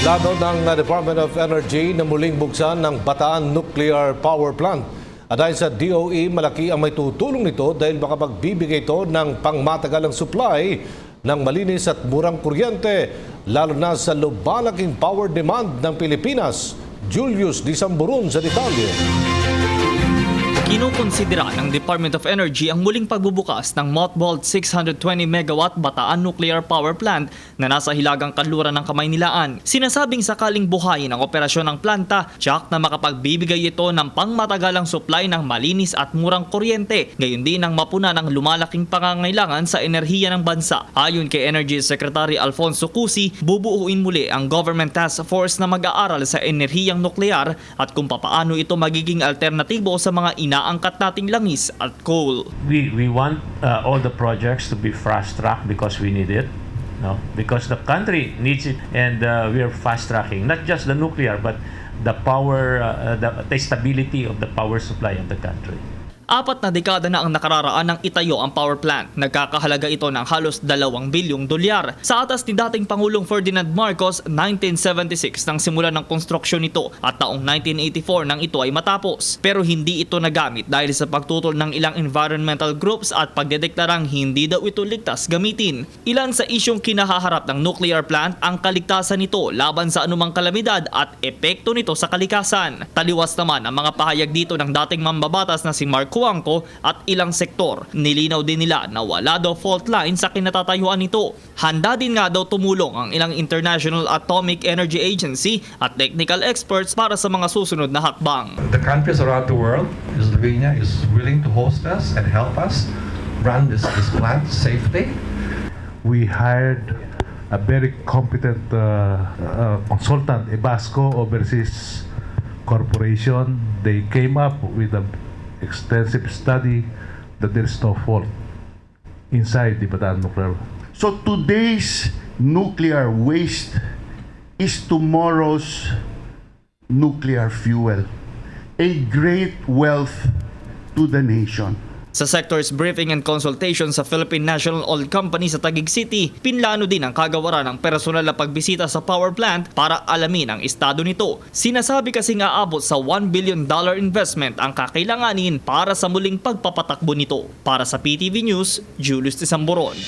Plano ng Department of Energy na muling buksan ng Bataan Nuclear Power Plant. At dahil sa DOE, malaki ang may tutulong nito dahil makapagbibigay ito ng pangmatagalang supply ng malinis at murang kuryente, lalo na sa lumalaking power demand ng Pilipinas. Julius Disamburon sa detalye. Kinukonsidera ng Department of Energy ang muling pagbubukas ng mothballed 620 MW Bataan Nuclear Power Plant na nasa hilagang kanluran ng Kamaynilaan. Sinasabing sakaling buhayin ang operasyon ng planta, tiyak na makapagbibigay ito ng pangmatagalang supply ng malinis at murang kuryente, gayon din ang mapuna ng lumalaking pangangailangan sa enerhiya ng bansa. Ayon kay Energy Secretary Alfonso Cusi, bubuuin muli ang Government Task Force na mag-aaral sa enerhiyang nuklear at kung papaano ito magiging alternatibo sa mga inaangkat nating langis at coal. We want all the projects to be fast-tracked because we need it. No? Because the country needs it, and we are fast-tracking not just the nuclear but the power, the stability of the power supply of the country. 4 na dekada na ang nakararaan ng itayo ang power plant. Nagkakahalaga ito ng halos 2 bilyong dolyar. Sa atas ni dating Pangulong Ferdinand Marcos, 1976 nang simulan ng konstruksyon nito at taong 1984 nang ito ay matapos. Pero hindi ito nagamit dahil sa pagtutol ng ilang environmental groups at pagdedeklarang hindi daw ito ligtas gamitin. Ilan sa isyong kinahaharap ng nuclear plant ang kaligtasan nito laban sa anumang kalamidad at epekto nito sa kalikasan. Taliwas naman ang mga pahayag dito ng dating mambabatas na si Mark Cuangco at ilang sektor. Nilinaw din nila na wala daw fault line sa kinatatayuan nito. Handa din nga daw tumulong ang ilang International Atomic Energy Agency at technical experts para sa mga susunod na hakbang. The countries around the world, Slovenia is willing to host us and help us run this plant safely. We hired a very competent consultant, Ebasco Overseas Corporation. They came up with a extensive study that there is no fault inside the Bataan nuclear. So today's nuclear waste is tomorrow's nuclear fuel, a great wealth to the nation. Sa sector's briefing and consultation sa Philippine National Oil Company sa Taguig City, pinlano din ang kagawaran ng personal na pagbisita sa power plant para alamin ang estado nito. Sinasabi kasing aabot sa $1 billion investment ang kakailanganin para sa muling pagpapatakbo nito. Para sa PTV News, Julius Disamburon.